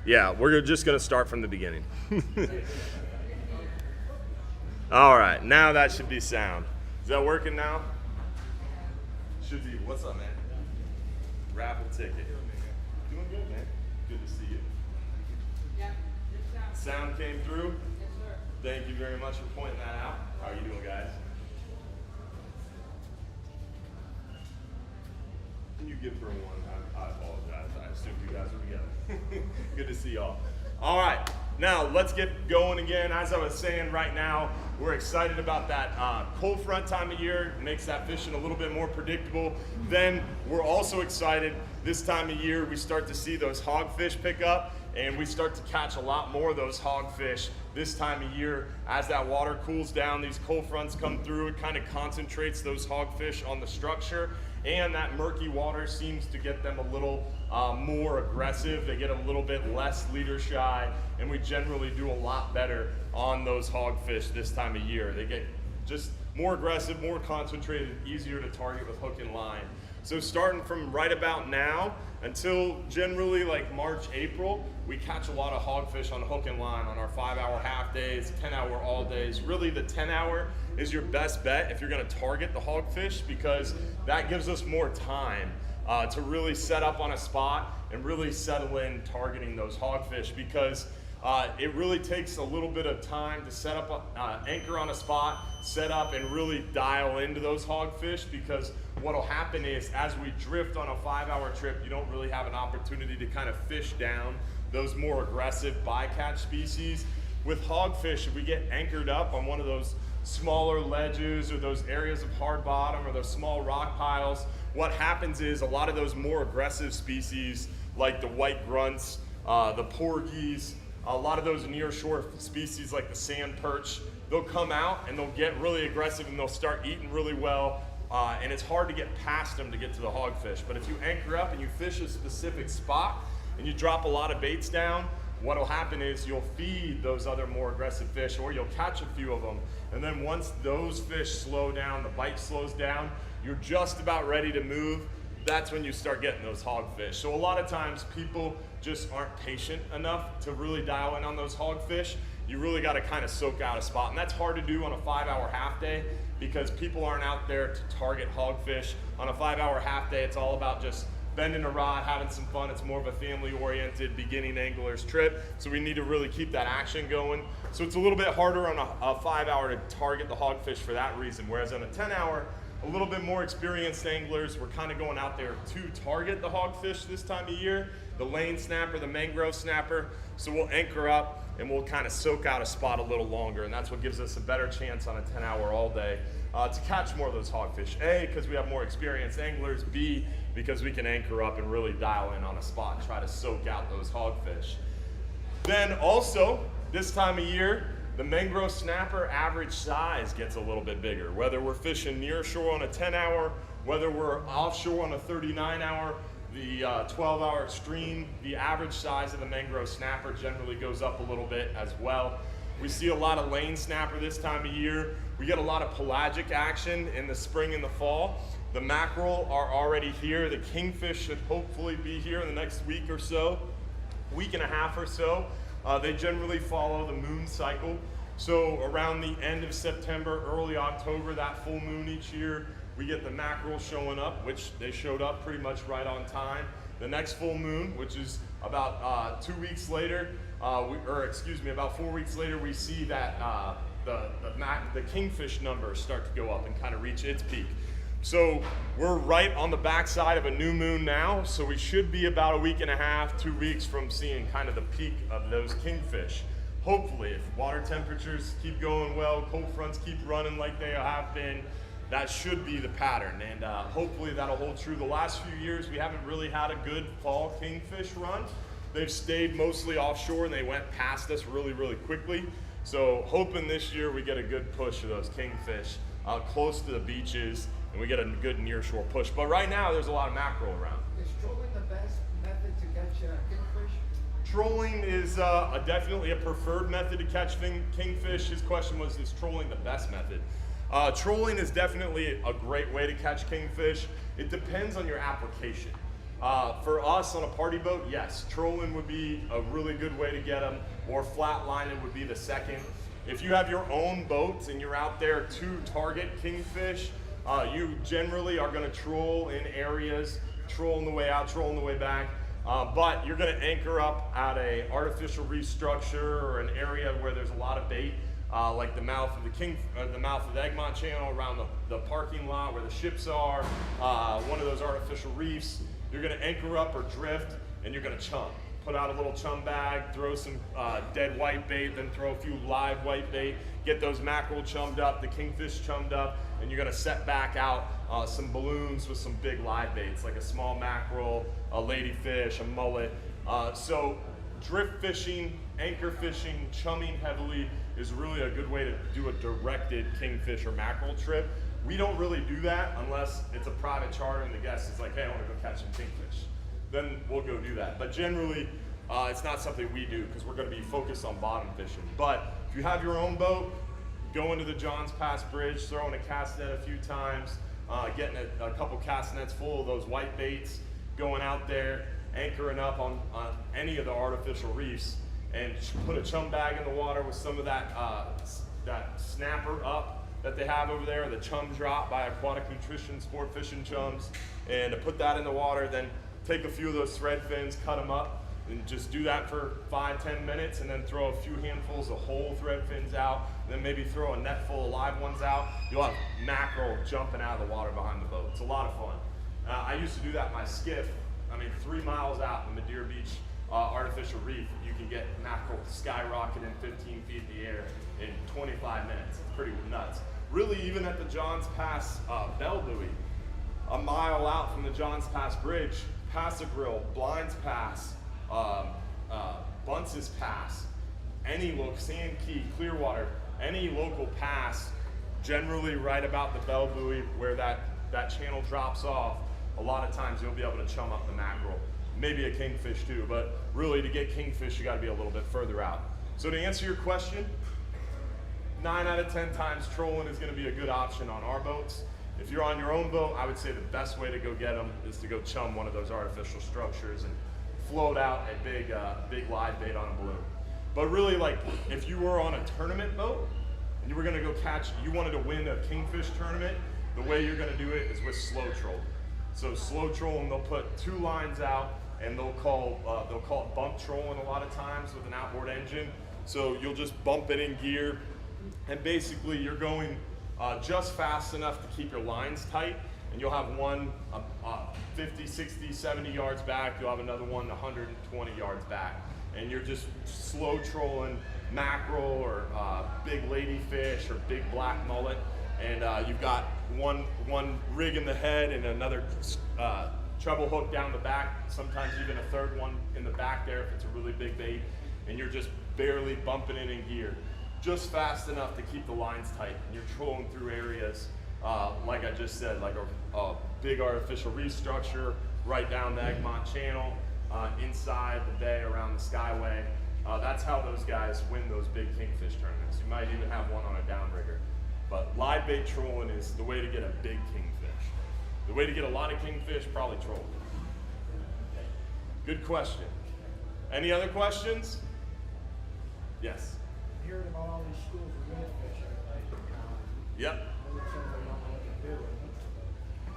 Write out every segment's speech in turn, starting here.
Yeah, we're just going to start from the beginning. All right, now that should be sound. Is that working now? Should be. What's up, man? Raffle ticket. Doing good, man. Good to see you. Yeah, Sound came through. yes, sir. Thank you very much for pointing that out. How are you doing, guys? Can you give her one? I apologize. I assumed you guys were together. Good to see y'all. All right, now let's get going again. As I was saying right now, we're excited about that cold front time of year. It makes that fishing a little bit more predictable. Then we're also excited this time of year we start to see those hogfish pick up, and we start to catch a lot more of those hogfish this time of year. As that water cools down, these cold fronts come through, it kind of concentrates those hogfish on the structure, and that murky water seems to get them a little more aggressive. They get a little bit less leader shy, and we generally do a lot better on those hogfish this time of year. They get just more aggressive, more concentrated, easier to target with hook and line. So starting from right about now until generally like March, April, we catch a lot of hogfish on hook and line on our 5-hour half days, 10-hour all days. Really the 10-hour is your best bet if you're gonna target the hogfish, because that gives us more time to really set up on a spot and really settle in targeting those hogfish, because it really takes a little bit of time to set up, anchor on a spot, set up and really dial into those hogfish, because what'll happen is as we drift on a 5-hour trip, you don't really have an opportunity to kind of fish down those more aggressive bycatch species. With hogfish, if we get anchored up on one of those smaller ledges or those areas of hard bottom or those small rock piles, what happens is a lot of those more aggressive species like the white grunts, the porgies, a lot of those nearshore species like the sand perch, they'll come out and they'll get really aggressive and they'll start eating really well, and it's hard to get past them to get to the hogfish. But if you anchor up and you fish a specific spot and you drop a lot of baits down, what'll happen is you'll feed those other more aggressive fish, or you'll catch a few of them, and then once those fish slow down, the bite slows down, you're just about ready to move, that's when you start getting those hogfish. So a lot of times people just aren't patient enough to really dial in on those hogfish. You really got to kind of soak out a spot, and that's hard to do on a 5-hour half day because people aren't out there to target hogfish. On a 5-hour half day, it's all about just bending a rod, having some fun. It's more of a family-oriented beginning angler's trip, so we need to really keep that action going. So it's a little bit harder on a 5-hour to target the hogfish for that reason, whereas on a 10-hour, a little bit more experienced anglers, we're kind of going out there to target the hogfish this time of year, the lane snapper, the mangrove snapper. So we'll anchor up and we'll kind of soak out a spot a little longer, and that's what gives us a better chance on a 10-hour all day to catch more of those hogfish. A, because we have more experienced anglers. B, because we can anchor up and really dial in on a spot and try to soak out those hogfish. Then also, this time of year, the mangrove snapper average size gets a little bit bigger. Whether we're fishing near shore on a 10-hour, whether we're offshore on a 39-hour, the 12-hour extreme, the average size of the mangrove snapper generally goes up a little bit as well. We see a lot of lane snapper this time of year. We get a lot of pelagic action in the spring and the fall. The mackerel are already here. The kingfish should hopefully be here in the next week or so, week and a half or so. They generally follow the moon cycle. So around the end of September, early October, that full moon each year, we get the mackerel showing up, which they showed up pretty much right on time. The next full moon, which is about 2 weeks later, about 4 weeks later, we see that the kingfish numbers start to go up and kind of reach its peak. So we're right on the backside of a new moon now, so we should be about a week and a half, 2 weeks from seeing kind of the peak of those kingfish. Hopefully, if water temperatures keep going well, cold fronts keep running like they have been, that should be the pattern, and hopefully that'll hold true. The last few years, we haven't really had a good fall kingfish run. They've stayed mostly offshore and they went past us really, really quickly. So hoping this year we get a good push of those kingfish close to the beaches, and we get a good nearshore push. But right now, there's a lot of mackerel around. Is trolling the best method to catch kingfish? Trolling is definitely a preferred method to catch kingfish. His question was, is trolling the best method? Trolling is definitely a great way to catch kingfish. It depends on your application. For us on a party boat, yes, trolling would be a really good way to get them, or flatlining would be the second. If you have your own boats and you're out there to target kingfish, you generally are going to troll in areas, troll on the way out, troll on the way back, but you're going to anchor up at a artificial reef structure or an area where there's a lot of bait, like the mouth of the mouth of the Egmont Channel, around the parking lot where the ships are, one of those artificial reefs. You're going to anchor up or drift, and you're going to chum. Put out a little chum bag, throw some dead white bait, then throw a few live white bait, get those mackerel chummed up, the kingfish chummed up, and you're gonna set back out some balloons with some big live baits, like a small mackerel, a ladyfish, a mullet. So drift fishing, anchor fishing, chumming heavily is really a good way to do a directed kingfish or mackerel trip. We don't really do that unless it's a private charter and the guest is like, hey, I wanna go catch some kingfish. Then we'll go do that. But generally, it's not something we do because we're going to be focused on bottom fishing. But if you have your own boat, go into the Johns Pass Bridge, throwing a cast net a few times, getting a couple cast nets full of those white baits, going out there, anchoring up on any of the artificial reefs, and put a chum bag in the water with some of that snapper up that they have over there, the chum drop by Aquatic Nutrition Sport Fishing Chums, and to put that in the water, then take a few of those thread fins, cut them up, and just do that for 5-10 minutes, and then throw a few handfuls of whole thread fins out, and then maybe throw a net full of live ones out. You'll have mackerel jumping out of the water behind the boat. It's a lot of fun. I used to do that in my skiff. 3 miles out in Madeira Beach artificial reef, you can get mackerel skyrocketing 15 feet in the air in 25 minutes. It's pretty nuts. Really, even at the Johns Pass Bell Buoy, a mile out from the Johns Pass Bridge, Pass-a-Grill, Blinds Pass, Bunce's Pass, any local, Sand Key, Clearwater, any local pass, generally right about the Bell Buoy where that channel drops off, a lot of times you'll be able to chum up the mackerel. Maybe a kingfish too, but really to get kingfish, you gotta be a little bit further out. So to answer your question, 9 out of 10 times trolling is gonna be a good option on our boats. If you're on your own boat, I would say the best way to go get them is to go chum one of those artificial structures and float out a big live bait on a balloon. But really, like, if you were on a tournament boat and you were gonna go catch, you wanted to win a kingfish tournament, the way you're gonna do it is with slow trolling. So slow trolling, they'll put 2 lines out and they'll call it bump trolling a lot of times with an outboard engine. So you'll just bump it in gear, and basically you're going just fast enough to keep your lines tight, and you'll have one 50, 60, 70 yards back, you'll have another one 120 yards back, and you're just slow trolling mackerel or big ladyfish or big black mullet, and you've got one rig in the head and another treble hook down the back, sometimes even a third one in the back there if it's a really big bait, and you're just barely bumping it in gear, just fast enough to keep the lines tight. And you're trolling through areas, like I just said, like a big artificial reef structure right down the Egmont Channel, inside the bay around the Skyway. That's how those guys win those big kingfish tournaments. You might even have one on a downrigger. But live bait trolling is the way to get a big kingfish. The way to get a lot of kingfish, probably trolling. Good question. Any other questions? Yes. Hearing about all these schools of redfish, Yep. maybe something I don't know what to do with it.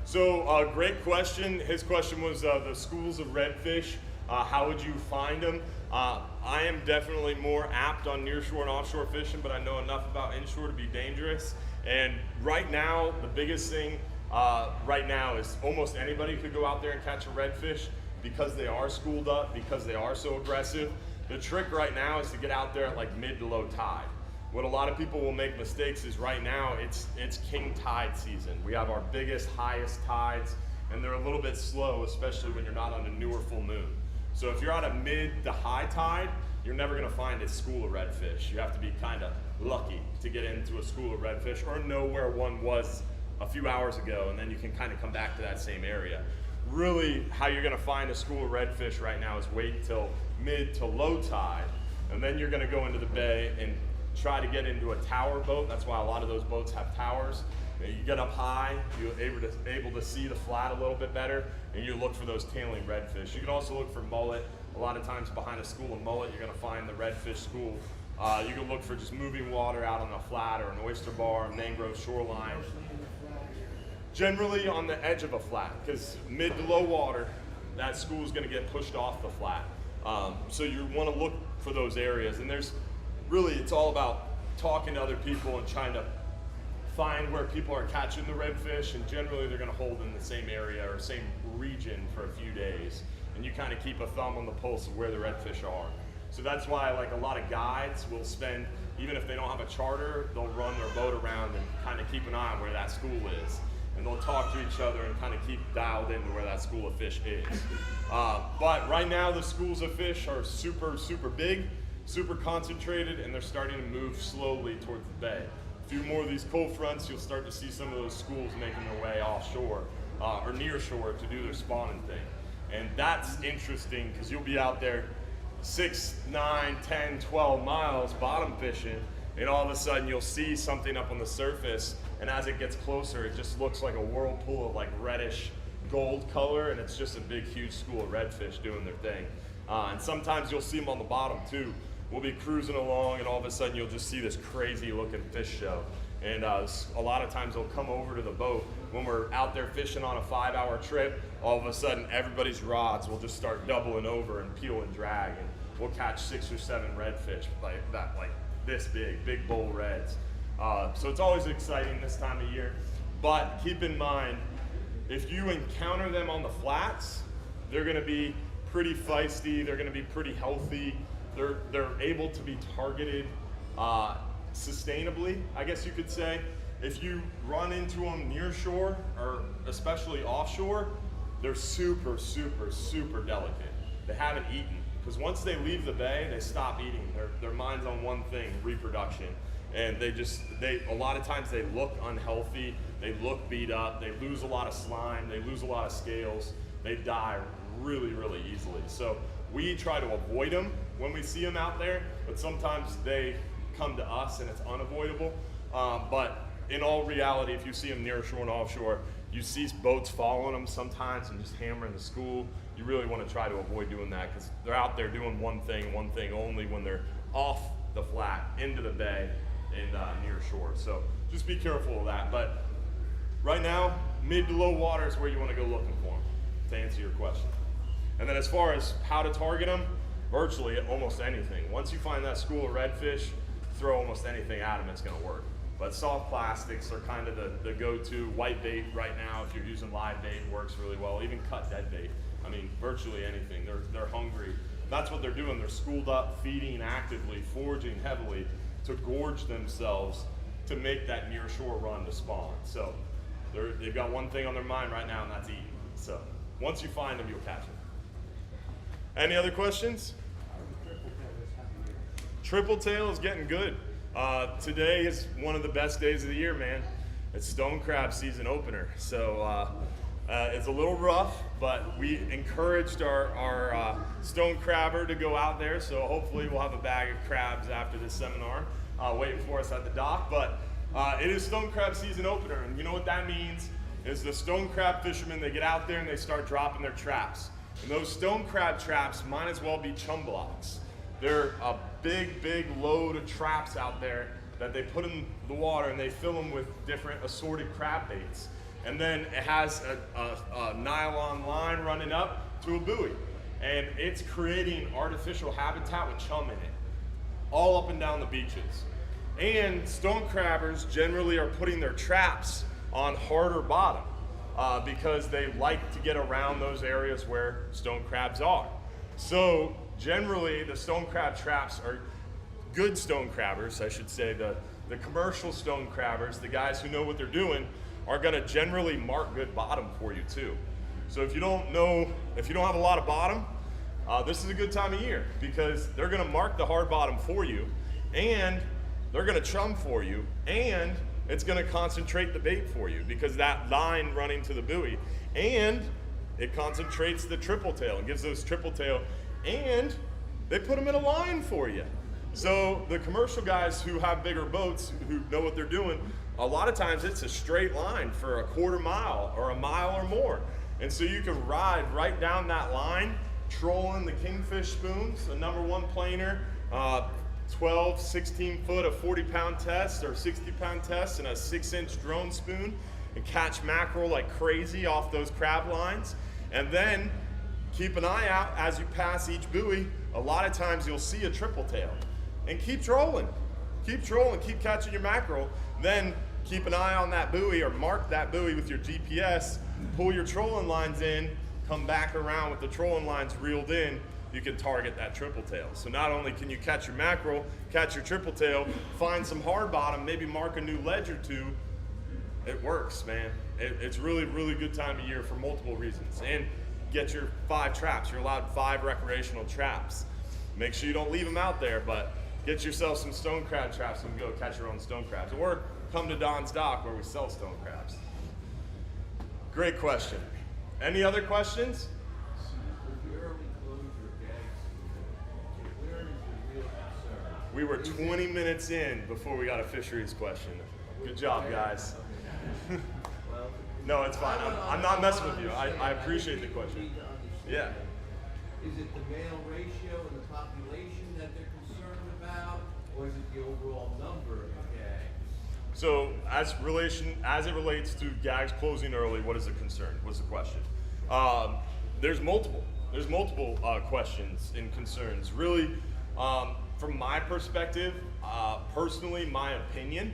So great question. His question was the schools of redfish. How would you find them? I am definitely more apt on nearshore and offshore fishing, but I know enough about inshore to be dangerous. And right now, the biggest thing right now is almost anybody could go out there and catch a redfish because they are schooled up, because they are so aggressive. The trick right now is to get out there at like mid to low tide. What a lot of people will make mistakes is right now it's king tide season. We have our biggest, highest tides, and they're a little bit slow, especially when you're not on a newer full moon. So if you're on a mid to high tide, you're never gonna find a school of redfish. You have to be kind of lucky to get into a school of redfish or know where one was a few hours ago, and then you can kind of come back to that same area. Really, how you're gonna find a school of redfish right now is wait till mid to low tide, and then you're gonna go into the bay and try to get into a tower boat. That's why a lot of those boats have towers. You get up high, you're able to see the flat a little bit better, and you look for those tailing redfish. You can also look for mullet. A lot of times behind a school of mullet, you're gonna find the redfish school. You can look for just moving water out on a flat or an oyster bar, a mangrove shoreline. Generally on the edge of a flat, because mid to low water, that school is gonna get pushed off the flat. So you wanna look for those areas, and it's all about talking to other people and trying to find where people are catching the redfish, and generally they're gonna hold in the same area or same region for a few days. And you kind of keep a thumb on the pulse of where the redfish are. So that's why like a lot of guides will spend, even if they don't have a charter, they'll run their boat around and kind of keep an eye on where that school is. And they'll talk to each other and kind of keep dialed into where that school of fish is. But right now the schools of fish are super, super big, super concentrated, and they're starting to move slowly towards the bay. A few more of these cold fronts, you'll start to see some of those schools making their way offshore or near shore to do their spawning thing. And that's interesting because you'll be out there 6, 9, 10, 12 miles bottom fishing, and all of a sudden you'll see something up on the surface, and as it gets closer, it just looks like a whirlpool of like reddish gold color, and it's just a big, huge school of redfish doing their thing. And sometimes you'll see them on the bottom too. We'll be cruising along, and all of a sudden you'll just see this crazy looking fish show. And a lot of times they'll come over to the boat when we're out there fishing on a 5-hour trip. All of a sudden everybody's rods will just start doubling over and peel and drag, and we'll catch 6 or 7 redfish like this big bull reds. So it's always exciting this time of year. But keep in mind, if you encounter them on the flats, they're gonna be pretty feisty, they're gonna be pretty healthy, they're able to be targeted sustainably, I guess you could say. If you run into them near shore, or especially offshore, they're super, super, super delicate. They haven't eaten, because once they leave the bay, they stop eating. Their mind's on one thing, reproduction. And a lot of times they look unhealthy, they look beat up, they lose a lot of slime, they lose a lot of scales, they die really, really easily. So we try to avoid them when we see them out there, but sometimes they come to us and it's unavoidable. But in all reality, if you see them near shore and offshore, you see boats following them sometimes and just hammering the school. You really want to try to avoid doing that, because they're out there doing one thing only when they're off the flat into the bay and near shore. So just be careful of that. But right now, mid to low water is where you want to go looking for them, to answer your question. And then as far as how to target them, virtually almost anything. Once you find that school of redfish, throw almost anything at them, it's going to work. But soft plastics are kind of the go-to. White bait right now, if you're using live bait, works really well. Even cut dead bait. I mean, virtually anything. They're hungry. That's what they're doing. They're schooled up, feeding actively, foraging heavily to gorge themselves to make that near shore run to spawn. So they've got one thing on their mind right now, and that's eating. So once you find them, you'll catch them. Any other questions? Triple tail is getting good. Today is one of the best days of the year, man. It's stone crab season opener. So it's a little rough, but we encouraged our stone crabber to go out there. So hopefully we'll have a bag of crabs after this seminar waiting for us at the dock. But it is stone crab season opener. And you know what that means is the stone crab fishermen, they get out there and they start dropping their traps. And those stone crab traps might as well be chum blocks. They're a big load of traps out there that they put in the water, and they fill them with different assorted crab baits. And then it has a nylon line running up to a buoy. And it's creating artificial habitat with chum in it, all up and down the beaches. And stone crabbers generally are putting their traps on harder bottom because they like to get around those areas where stone crabs are. So generally, the stone crab traps are good stone crabbers, I should say. The commercial stone crabbers, the guys who know what they're doing, are gonna generally mark good bottom for you too. So if you don't have a lot of bottom, this is a good time of year, because they're gonna mark the hard bottom for you, and they're gonna chum for you, and it's gonna concentrate the bait for you, because that line running to the buoy, and it concentrates the triple tail and gives those triple tail, and they put them in a line for you. So the commercial guys who have bigger boats, who know what they're doing, a lot of times it's a straight line for a quarter mile or a mile or more. And so you can ride right down that line, trolling the kingfish spoons, a #1 planer, 12, 16 foot, a 40-pound test or 60-pound test, and a 6-inch drone spoon, and catch mackerel like crazy off those crab lines. And then keep an eye out as you pass each buoy. A lot of times you'll see a triple tail. And keep trolling, keep catching your mackerel. Then keep an eye on that buoy or mark that buoy with your GPS, pull your trolling lines in, come back around with the trolling lines reeled in, you can target that triple tail. So not only can you catch your mackerel, catch your triple tail, find some hard bottom, maybe mark a new ledge or two. It works, man. It's really, really good time of year for multiple reasons. And get your 5 traps. You're allowed 5 recreational traps. Make sure you don't leave them out there, but get yourself some stone crab traps and go catch your own stone crabs. Or come to Don's Dock where we sell stone crabs. Great question. Any other questions? We were 20 minutes in before we got a fisheries question. Good job, guys. No, it's fine. I'm not messing with you. I appreciate the question. Yeah. Is it the male ratio and the population that they're concerned about, or is it the overall number of gags? So as it relates to gags closing early, what is the concern? What's the question? There's multiple questions and concerns. Really, from my perspective, personally, my opinion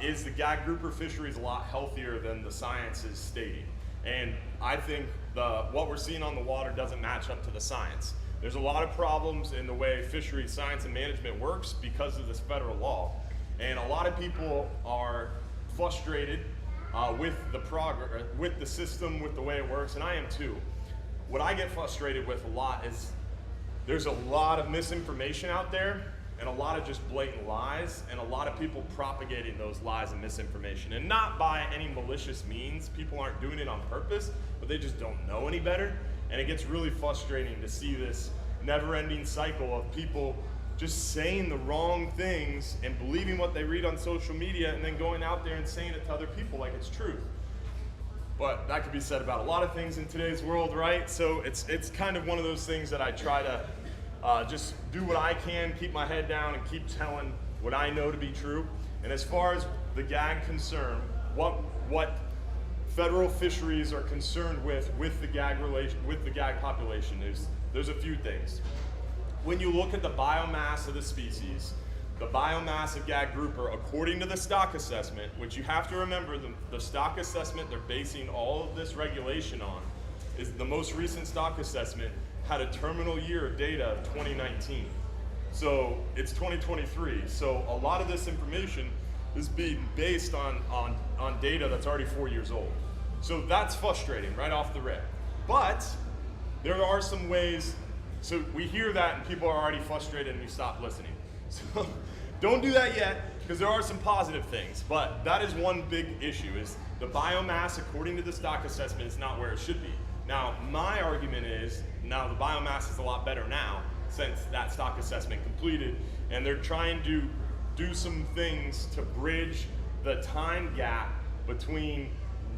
is the gag grouper fishery is a lot healthier than the science is stating. And I think what we're seeing on the water doesn't match up to the science. There's a lot of problems in the way fishery science and management works because of this federal law. And a lot of people are frustrated with the progress, with the system, with the way it works, and I am too. What I get frustrated with a lot is there's a lot of misinformation out there and a lot of just blatant lies and a lot of people propagating those lies and misinformation. And not by any malicious means. People aren't doing it on purpose, but they just don't know any better. And it gets really frustrating to see this never-ending cycle of people just saying the wrong things and believing what they read on social media and then going out there and saying it to other people like it's truth. But that could be said about a lot of things in today's world, right? So it's kind of one of those things that I try to just do what I can, keep my head down, and keep telling what I know to be true. And as far as the gag concern, what federal fisheries are concerned with the gag population, there's a few things. When you look at the biomass of the species, the biomass of gag grouper, according to the stock assessment, which you have to remember, the stock assessment they're basing all of this regulation on, is the most recent stock assessment had a terminal year of data of 2019. So it's 2023. So a lot of this information is being based on data that's already 4 years old. So that's frustrating right off the rip. But there are some ways, so we hear that and people are already frustrated and we stop listening. So don't do that yet, because there are some positive things. But that is one big issue, is the biomass, according to the stock assessment, is not where it should be. Now, my argument is, now the biomass is a lot better now, since that stock assessment completed, and they're trying to do some things to bridge the time gap between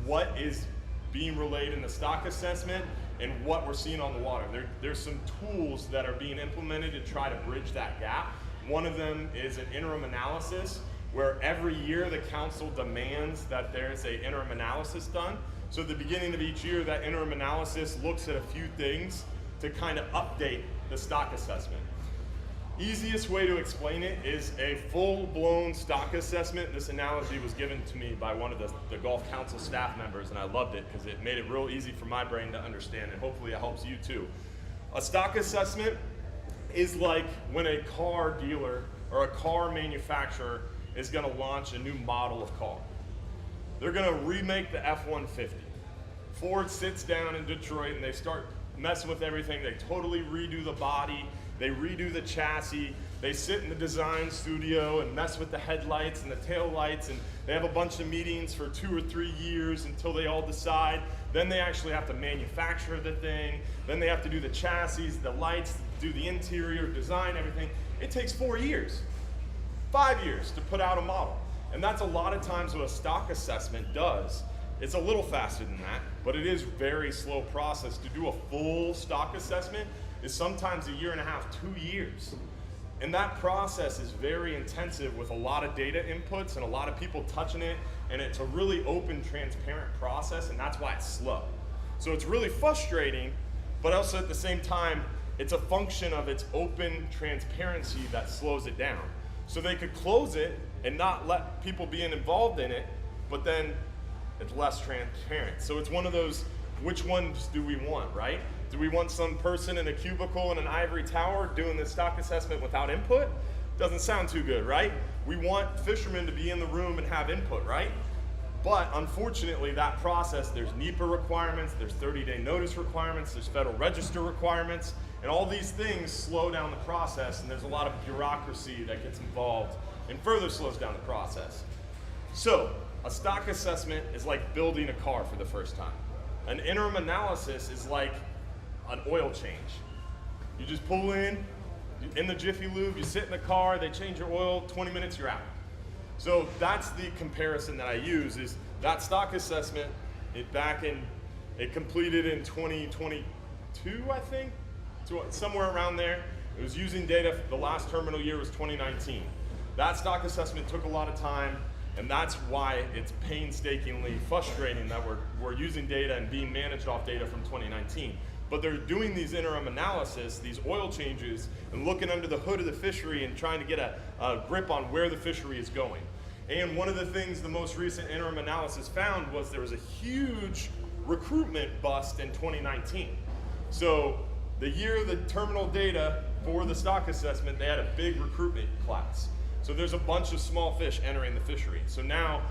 what is being relayed in the stock assessment and what we're seeing on the water. There's some tools that are being implemented to try to bridge that gap. One of them is an interim analysis, where every year the council demands that there's an interim analysis done. So at the beginning of each year, that interim analysis looks at a few things to kind of update the stock assessment. Easiest way to explain it is a full-blown stock assessment. This analogy was given to me by one of the Gulf Council staff members, and I loved it because it made it real easy for my brain to understand, and hopefully it helps you too. A stock assessment is like when a car dealer or a car manufacturer is going to launch a new model of car. They're going to remake the F-150. Ford sits down in Detroit and they start messing with everything. They totally redo the body, they redo the chassis, They sit in the design studio and mess with the headlights and the tail lights, and they have a bunch of meetings for 2 or 3 years until they all decide. Then they actually have to manufacture the thing. Then they have to do the chassis, the lights, do the interior, design everything. It takes 4 years, 5 years to put out a model. And that's a lot of times what a stock assessment does. It's a little faster than that, but it is a very slow process. To do a full stock assessment is sometimes 1.5 years, 2 years. And that process is very intensive with a lot of data inputs and a lot of people touching it, and it's a really open, transparent process, and that's why it's slow. So it's really frustrating, but also at the same time, it's a function of its open transparency that slows it down. So they could close it and not let people be involved in it, but then it's less transparent. So it's one of those, which ones do we want, right? Do we want some person in a cubicle in an ivory tower doing the stock assessment without input? Doesn't sound too good, right? We want fishermen to be in the room and have input, right? But unfortunately, that process, there's NEPA requirements, there's 30-day notice requirements, there's Federal Register requirements, and all these things slow down the process, and there's a lot of bureaucracy that gets involved and further slows down the process. So, a stock assessment is like building a car for the first time. An interim analysis is like an oil change. You just pull in the Jiffy Lube, you sit in the car, they change your oil, 20 minutes, you're out. So that's the comparison that I use, is that stock assessment, it completed in 2022, I think, somewhere around there. It was using data, the last terminal year was 2019. That stock assessment took a lot of time, and that's why it's painstakingly frustrating that we're using data and being managed off data from 2019. But they're doing these interim analysis, these oil changes, and looking under the hood of the fishery and trying to get a grip on where the fishery is going. And one of the things the most recent interim analysis found was there was a huge recruitment bust in 2019. So the year of the terminal data for the stock assessment, they had a big recruitment class. So there's a bunch of small fish entering the fishery. So now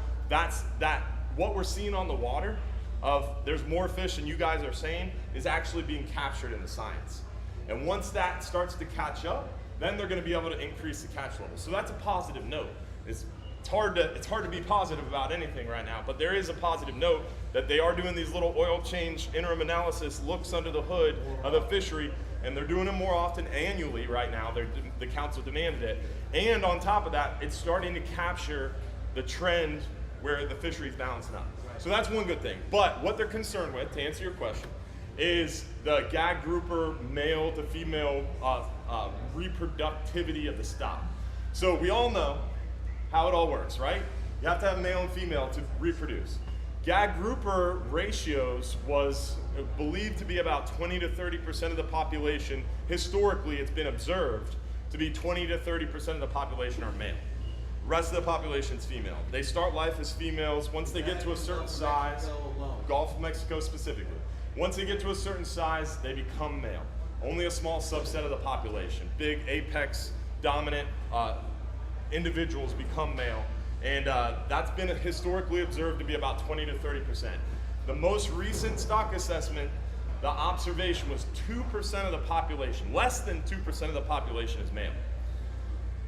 what we're seeing on the water of there's more fish than you guys are saying is actually being captured in the science. And once that starts to catch up, then they're gonna be able to increase the catch level. So that's a positive note. It's hard to be positive about anything right now, but there is a positive note that they are doing these little oil change interim analysis looks under the hood of the fishery, and they're doing them more often annually right now. The council demanded it. And on top of that, it's starting to capture the trend where the fishery's balancing up. So that's one good thing. But what they're concerned with, to answer your question, is the gag grouper male to female reproductivity of the stock. So we all know how it all works, right? You have to have male and female to reproduce. Gag grouper ratios was believed to be about 20 to 30% of the population. Historically, it's been observed to be 20 to 30% of the population are male. Rest of the population is female. They start life as females. Once they get to a certain size, Gulf of Mexico specifically, once they get to a certain size, they become male. Only a small subset of the population, big apex dominant individuals become male. And that's been historically observed to be about 20 to 30%. The most recent stock assessment, the observation was 2% of the population, less than 2% of the population is male.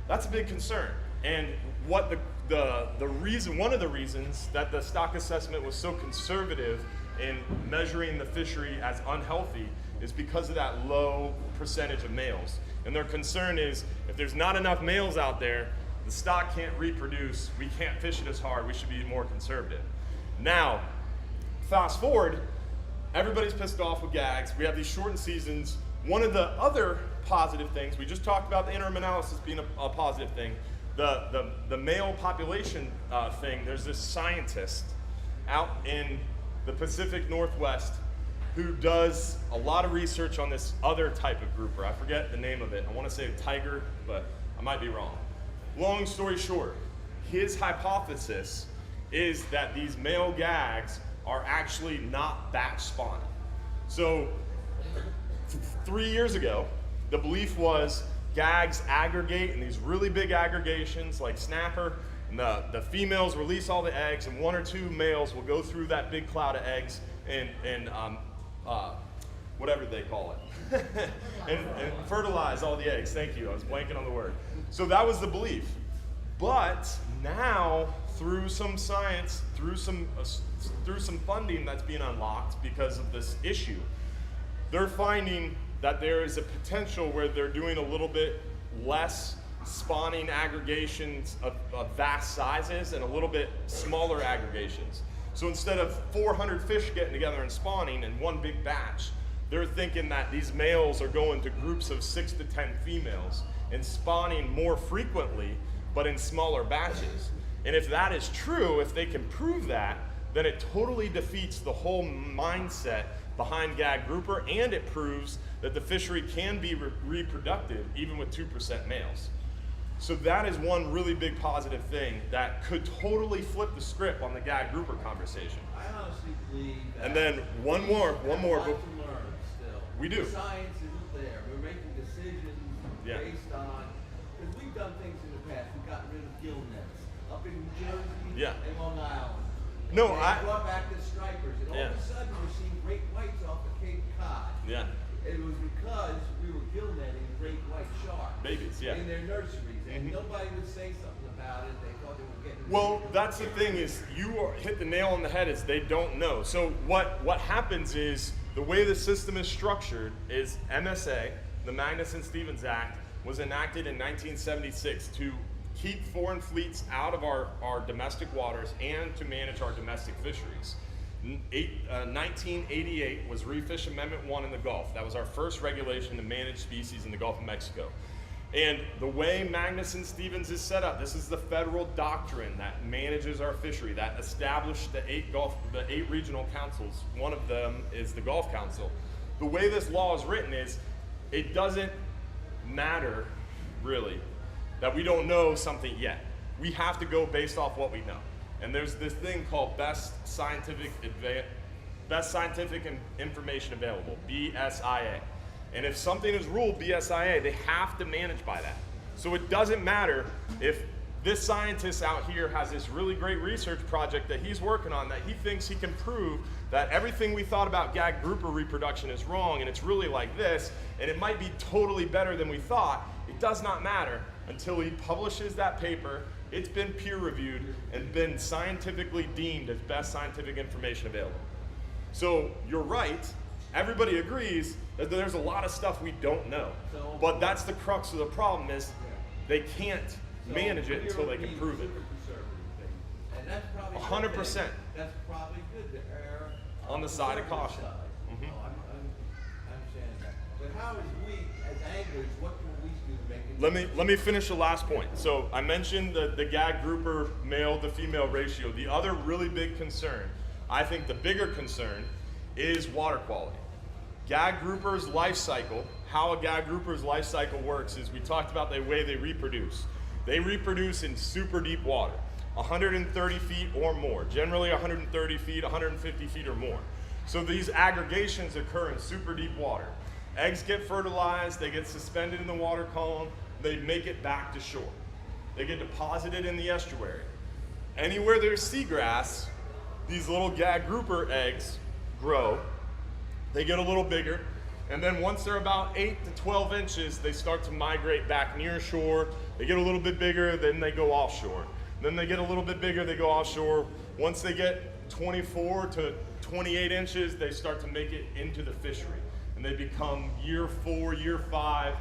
That's a big concern. And what the reason, one of the reasons that the stock assessment was so conservative in measuring the fishery as unhealthy is because of that low percentage of males. And their concern is if there's not enough males out there, the stock can't reproduce, we can't fish it as hard, we should be more conservative. Now, fast forward, everybody's pissed off with gags, we have these shortened seasons. One of the other positive things, we just talked about the interim analysis being a positive thing, the male population thing, there's this scientist out in the Pacific Northwest who does a lot of research on this other type of grouper. I forget the name of it. I want to say tiger, but I might be wrong. Long story short, his hypothesis is that these male gags are actually not batch spawning. So 3 years ago, the belief was gags aggregate in these really big aggregations like snapper, and the females release all the eggs, and 1 or 2 males will go through that big cloud of eggs and whatever they call it, and fertilize all the eggs. Thank you, I was blanking on the word. So that was the belief. But now, through some science, through some funding that's being unlocked because of this issue, they're finding that there is a potential where they're doing a little bit less spawning aggregations of vast sizes and a little bit smaller aggregations. So instead of 400 fish getting together and spawning in one big batch, they're thinking that these males are going to groups of 6 to 10 females and spawning more frequently, but in smaller batches. And if that is true, if they can prove that, then it totally defeats the whole mindset behind gag grouper, and it proves that the fishery can be reproductive even with 2% males. So that is one really big positive thing that could totally flip the script on the gag grouper conversation. I honestly believe that. And then one more. We have a lot to learn still. We do. The science isn't there. We're making decisions based on, because we've done things in the past. We've gotten rid of gill nets up in New Jersey and Long Island. No, and I brought back the stripers, and all of a sudden we're seeing great whites off of Cape Cod. Yeah. It was because we were gill netting great white sharks. Babies, in their nurseries, and nobody would say something about it. They thought they were getting. Well, that's the thing is hit the nail on the head is they don't know. So what happens is the way the system is structured is MSA, the Magnuson-Stevens Act, was enacted in 1976 to keep foreign fleets out of our domestic waters and to manage our domestic fisheries. 1988 was Refish Amendment 1 in the Gulf. That was our first regulation to manage species in the Gulf of Mexico. And the way Magnuson-Stevens is set up, this is the federal doctrine that manages our fishery, that established the eight regional councils. One of them is the Gulf Council. The way this law is written is, it doesn't matter, really, that we don't know something yet. We have to go based off what we know. And there's this thing called best scientific information available, BSIA. And if something is ruled BSIA, they have to manage by that. So it doesn't matter if this scientist out here has this really great research project that he's working on that he thinks he can prove that everything we thought about gag grouper reproduction is wrong and it's really like this, and it might be totally better than we thought. It does not matter until he publishes that paper, it's been peer reviewed and been scientifically deemed as best scientific information available. So you're right, everybody agrees that there's a lot of stuff we don't know. But that's the crux of the problem is they can't manage it until they can prove it. And that's probably 100%. That's probably good to err on the side of caution. I understand that. But how is we, as anglers, what can we do to make it? Let me finish the last point. So I mentioned the gag grouper male to female ratio. The other really big concern, I think the bigger concern, is water quality. Gag grouper's life cycle, how a gag grouper's life cycle works is we talked about the way they reproduce. They reproduce in super deep water, 130 feet or more, generally 130 feet, 150 feet or more. So these aggregations occur in super deep water. Eggs get fertilized, they get suspended in the water column, they make it back to shore. They get deposited in the estuary. Anywhere there's seagrass, these little gag grouper eggs grow, they get a little bigger, and then once they're about 8 to 12 inches, they start to migrate back near shore. They get a little bit bigger, then they go offshore. Then they get a little bit bigger, they go offshore. Once they get 24 to 28 inches, they start to make it into the fishery. And they become year 4, year 5,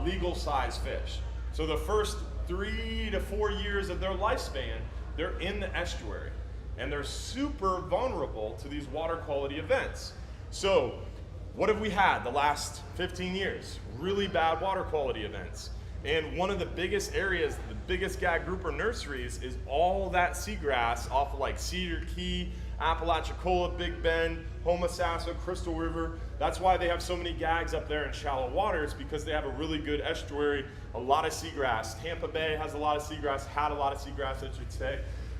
legal size fish. So the first 3 to 4 years of their lifespan, they're in the estuary. And they're super vulnerable to these water quality events. So what have we had the last 15 years? Really bad water quality events. And one of the biggest areas, the biggest gag grouper nurseries, is all that seagrass off of like Cedar Key, Apalachicola, Big Bend, Homosassa, Crystal River. That's why they have so many gags up there in shallow waters, because they have a really good estuary, a lot of seagrass. Tampa Bay has a lot of seagrass, had a lot of seagrass, I should say.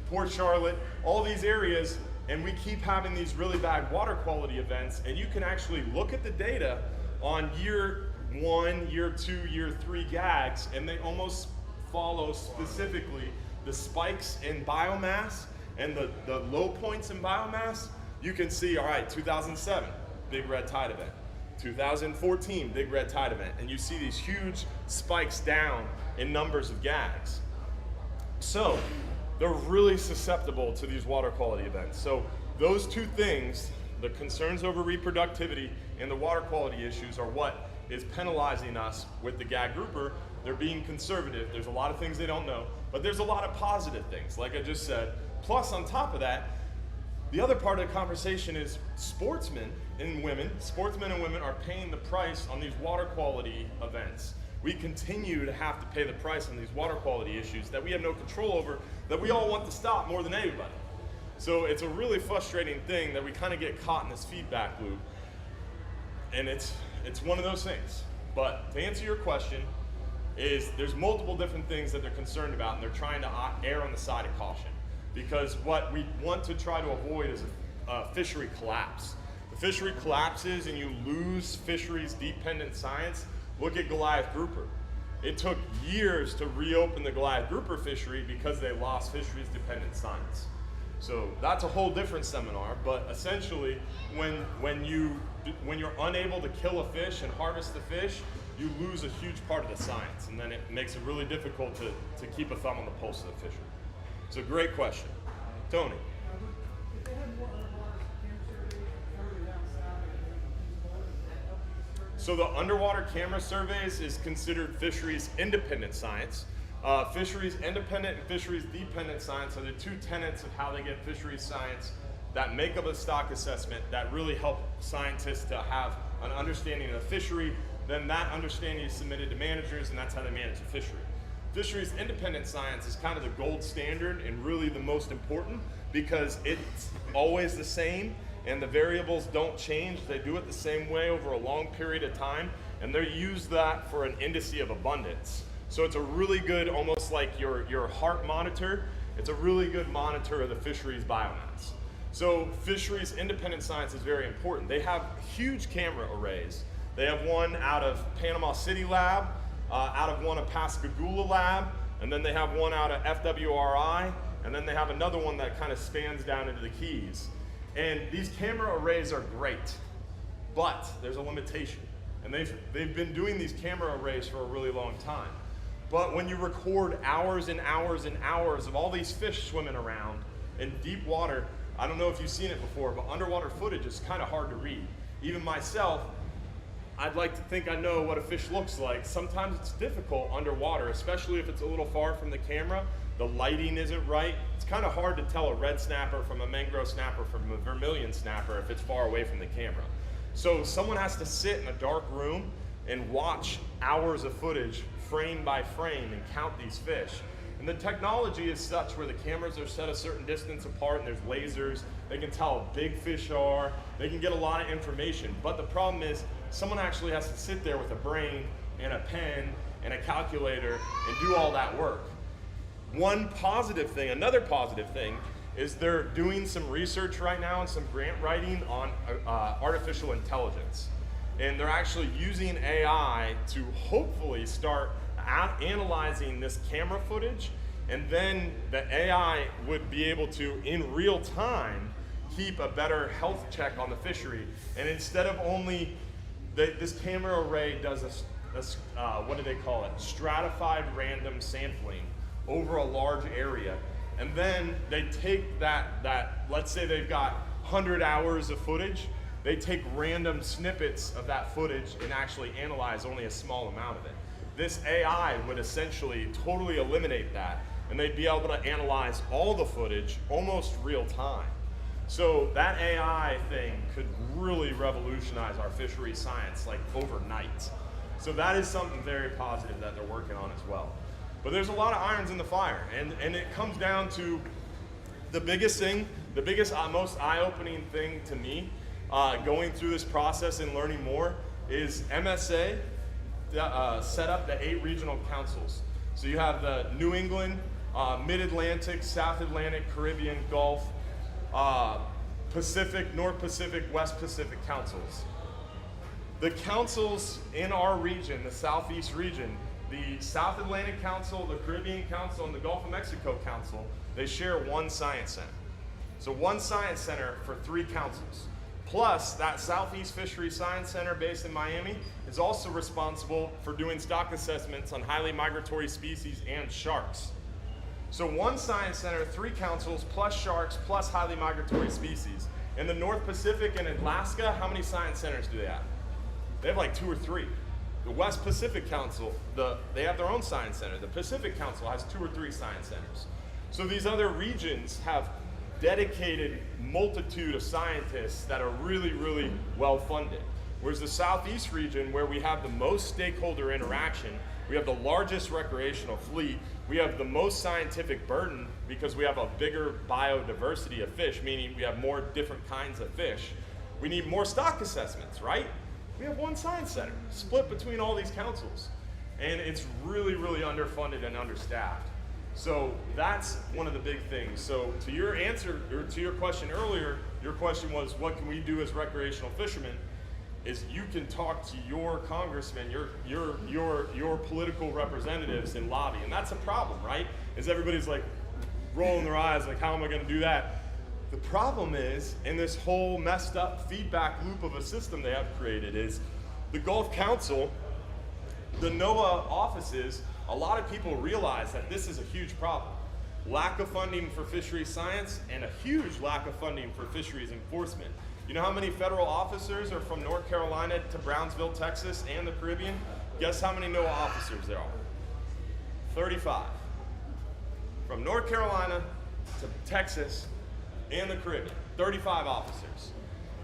Port Charlotte, all these areas, and we keep having these really bad water quality events, and you can actually look at the data on year 1, year 2, year 3 gags, and they almost follow specifically the spikes in biomass and the low points in biomass. You can see, all right, 2007, big red tide event. 2014 big red tide event, and you see these huge spikes down in numbers of gags. So they're really susceptible to these water quality events. So those two things, the concerns over reproductivity and the water quality issues, are what is penalizing us with the gag grouper. They're being conservative. There's a lot of things they don't know, but there's a lot of positive things, like I just said. Plus, on top of that, the other part of the conversation is sportsmen and women are paying the price on these water quality events. We continue to have to pay the price on these water quality issues that we have no control over, that we all want to stop more than anybody. So it's a really frustrating thing that we kind of get caught in this feedback loop. And it's one of those things. But to answer your question, there's multiple different things that they're concerned about, and they're trying to err on the side of caution. Because what we want to try to avoid is a fishery collapse. The fishery collapses and you lose fisheries dependent science. Look at Goliath grouper. It took years to reopen the Goliath grouper fishery because they lost fisheries dependent science. So that's a whole different seminar, but essentially when you're unable to kill a fish and harvest the fish, you lose a huge part of the science, and then it makes it really difficult to keep a thumb on the pulse of the fishery. It's a great question. Tony. If they had more underwater camera survey further down south, would that help you survey? So the underwater camera surveys is considered fisheries independent science. Fisheries independent and fisheries dependent science are the two tenets of how they get fisheries science that make up a stock assessment that really help scientists to have an understanding of the fishery. Then that understanding is submitted to managers, and that's how they manage the fishery. Fisheries independent science is kind of the gold standard and really the most important because it's always the same and the variables don't change. They do it the same way over a long period of time, and they use that for an indice of abundance. So it's a really good, almost like your heart monitor, it's a really good monitor of the fisheries biomass. So fisheries independent science is very important. They have huge camera arrays. They have one out of Panama City Lab, out of one of Pascagoula Lab, and then they have one out of FWRI, and then they have another one that kind of spans down into the Keys. And these camera arrays are great, but there's a limitation. And they've been doing these camera arrays for a really long time. But when you record hours and hours and hours of all these fish swimming around in deep water, I don't know if you've seen it before, but underwater footage is kind of hard to read. Even myself, I'd like to think I know what a fish looks like. Sometimes it's difficult underwater, especially if it's a little far from the camera. The lighting isn't right. It's kind of hard to tell a red snapper from a mangrove snapper from a vermilion snapper if it's far away from the camera. So someone has to sit in a dark room and watch hours of footage frame by frame and count these fish. And the technology is such where the cameras are set a certain distance apart and there's lasers. They can tell how big fish are. They can get a lot of information. But the problem is someone actually has to sit there with a brain and a pen and a calculator and do all that work. One positive thing, another positive thing, is they're doing some research right now and some grant writing on artificial intelligence. And they're actually using AI to hopefully start analyzing this camera footage, and then the AI would be able to, in real time, keep a better health check on the fishery. And instead of only, this camera array does what do they call it? Stratified random sampling over a large area. And then they take that let's say they've got 100 hours of footage, they take random snippets of that footage and actually analyze only a small amount of it. This AI would essentially totally eliminate that, and they'd be able to analyze all the footage almost real time. So that AI thing could really revolutionize our fishery science like overnight. So that is something very positive that they're working on as well. But there's a lot of irons in the fire, and it comes down to the biggest thing, the biggest, most eye-opening thing to me going through this process and learning more is MSA set up the 8 regional councils. So you have the New England, Mid-Atlantic, South Atlantic, Caribbean, Gulf, Pacific, North Pacific, West Pacific councils. The councils in our region, the Southeast region, the South Atlantic Council, the Caribbean Council, and the Gulf of Mexico Council, they share one science center. So one science center for 3 councils. Plus, that Southeast Fisheries Science Center based in Miami is also responsible for doing stock assessments on highly migratory species and sharks. So one science center, 3 councils, plus sharks, plus highly migratory species. In the North Pacific and Alaska, how many science centers do they have? They have like 2 or 3. The West Pacific Council, they have their own science center. The Pacific Council has 2 or 3 science centers. So these other regions have dedicated multitude of scientists that are really, really well funded. Whereas the Southeast region, where we have the most stakeholder interaction, we have the largest recreational fleet, we have the most scientific burden because we have a bigger biodiversity of fish, meaning we have more different kinds of fish. We need more stock assessments, right? We have one science center split between all these councils. And it's really, really underfunded and understaffed. So that's one of the big things. So to your answer, or to your question earlier, your question was, what can we do as recreational fishermen? Is you can talk to your congressmen, your political representatives and lobby. And that's a problem, right? Is everybody's like rolling their eyes, like, how am I gonna do that? The problem is, in this whole messed up feedback loop of a system they have created, is the Gulf Council, the NOAA offices, a lot of people realize that this is a huge problem. Lack of funding for fisheries science and a huge lack of funding for fisheries enforcement. You know how many federal officers are from North Carolina to Brownsville, Texas, and the Caribbean? Guess how many NOAA officers there are? 35. From North Carolina to Texas and the Caribbean, 35 officers.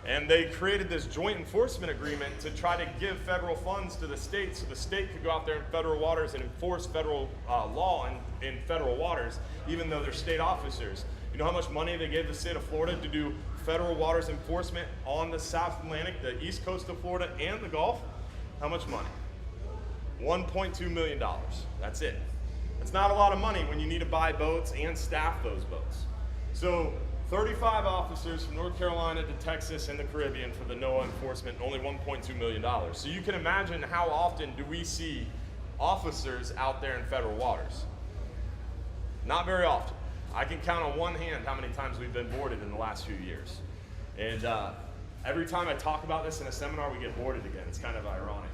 And they created this joint enforcement agreement to try to give federal funds to the state so the state could go out there in federal waters and enforce federal law in federal waters, even though they're state officers. You know how much money they gave the state of Florida to do federal waters enforcement on the South Atlantic, the east coast of Florida, and the Gulf? How much money? $1.2 million. That's it. It's not a lot of money when you need to buy boats and staff those boats. So 35 officers from North Carolina to Texas and the Caribbean for the NOAA enforcement, only $1.2 million. So you can imagine how often do we see officers out there in federal waters? Not very often. I can count on one hand how many times we've been boarded in the last few years. And every time I talk about this in a seminar, we get boarded again. It's kind of ironic.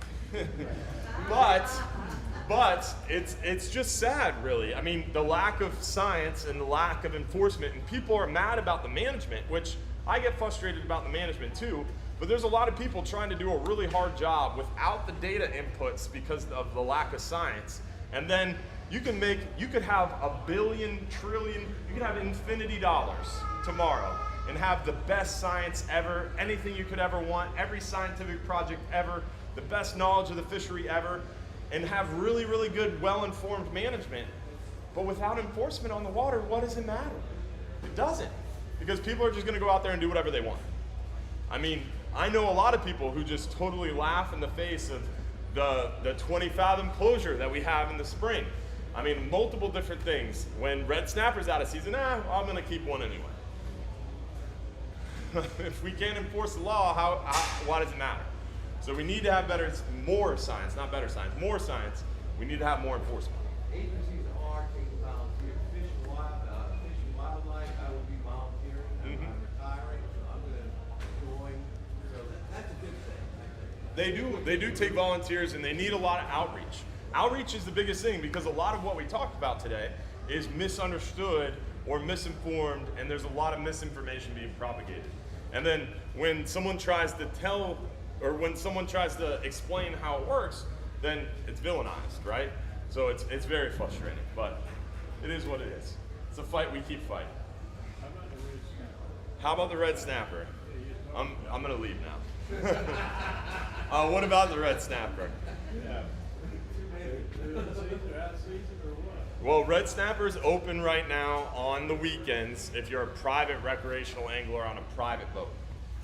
But it's just sad, really. I mean, the lack of science and the lack of enforcement, and people are mad about the management, which I get frustrated about the management too, but there's a lot of people trying to do a really hard job without the data inputs because of the lack of science. And then you could have a billion, trillion, you could have infinity dollars tomorrow and have the best science ever, anything you could ever want, every scientific project ever, the best knowledge of the fishery ever, and have really, really good, well-informed management. But without enforcement on the water, what does it matter? It doesn't, because people are just gonna go out there and do whatever they want. I mean, I know a lot of people who just totally laugh in the face of the 20-fathom closure that we have in the spring. I mean, multiple different things. When red snapper's out of season, I'm gonna keep one anyway. If we can't enforce the law, why does it matter? So we need to have more science, not better science, more science. We need to have more enforcement. Agencies are taking volunteers. Fish and wildlife, I will be volunteering. I'm retiring, so I'm going to join. So that's a good thing. They do take volunteers, and they need a lot of outreach. Outreach is the biggest thing, because a lot of what we talked about today is misunderstood or misinformed, and there's a lot of misinformation being propagated. And then when someone tries to when someone tries to explain how it works, then it's villainized, right? So it's very frustrating, but it is what it is. It's a fight we keep fighting. How about the red snapper? I'm gonna leave now. What about the red snapper? Well, red snapper's open right now on the weekends if you're a private recreational angler on a private boat.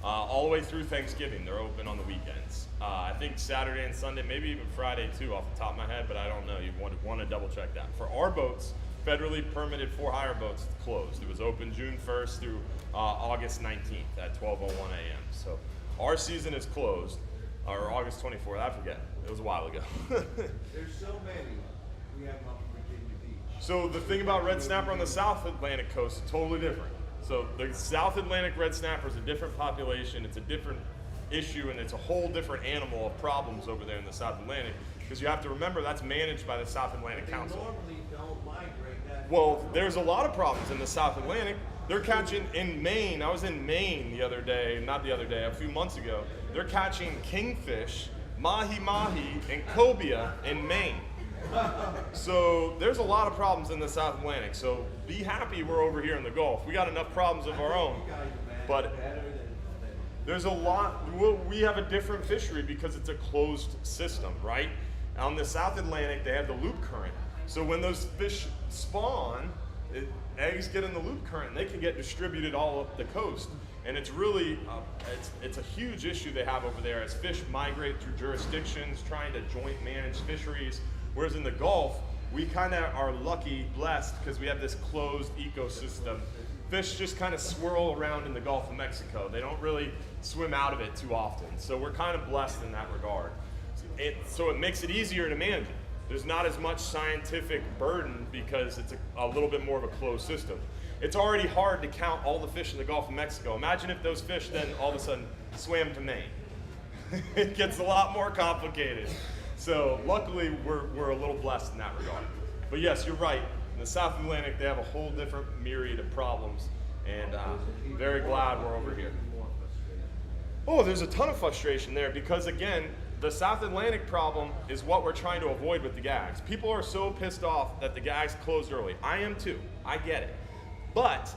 All the way through Thanksgiving, they're open on the weekends. I think Saturday and Sunday, maybe even Friday too, off the top of my head, but I don't know. You want to double check that. For our boats, federally permitted for-hire boats, it's closed. It was open June 1st through August 19th at 12:01 a.m. So our season is closed, or August 24th, I forget. It was a while ago. There's so many. We have them up in Virginia Beach. So the thing about red snapper on the South Atlantic coast is totally different. So the South Atlantic red snapper is a different population. It's a different issue, and it's a whole different animal of problems over there in the South Atlantic, because you have to remember that's managed by the South Atlantic They Council. normally don't migrate that. Well, there's a lot of problems in the South Atlantic. They're catching in Maine. I was in Maine the other day, not the other day, a few months ago. They're catching kingfish, mahi-mahi, and cobia in Maine. So there's a lot of problems in the South Atlantic. So be happy we're over here in the Gulf. We got enough problems of our own. You guys are managed But better than there's a lot, we have a different fishery because it's a closed system, right? On the South Atlantic, they have the loop current. So when those fish spawn, eggs get in the loop current, and they can get distributed all up the coast. And it's really, it's a huge issue they have over there as fish migrate through jurisdictions, trying to joint manage fisheries. Whereas in the Gulf, we kind of are lucky, blessed, because we have this closed ecosystem. Fish just kind of swirl around in the Gulf of Mexico. They don't really swim out of it too often. So we're kind of blessed in that regard. So it makes it easier to manage it. There's not as much scientific burden because it's a little bit more of a closed system. It's already hard to count all the fish in the Gulf of Mexico. Imagine if those fish then all of a sudden swam to Maine. It gets a lot more complicated. So luckily we're a little blessed in that regard. But yes, you're right. In the South Atlantic, they have a whole different myriad of problems, and very glad we're over here. Oh, there's a ton of frustration there because, again, the South Atlantic problem is what we're trying to avoid with the gags. People are so pissed off that the gags closed early. I am too. I get it. But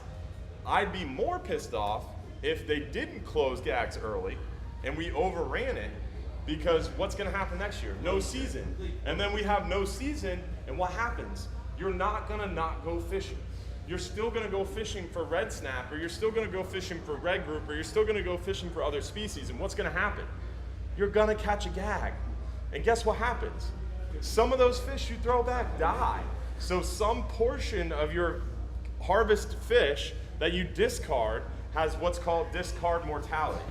I'd be more pissed off if they didn't close gags early and we overran it, because what's going to happen next year? No season. And then we have no season, and what happens? You're not going to not go fishing. You're still going to go fishing for red snapper, you're still going to go fishing for red grouper, you're still going to go fishing for other species, and what's going to happen? You're going to catch a gag. And guess what happens? Some of those fish you throw back die. So some portion of your harvest fish that you discard has what's called discard mortality.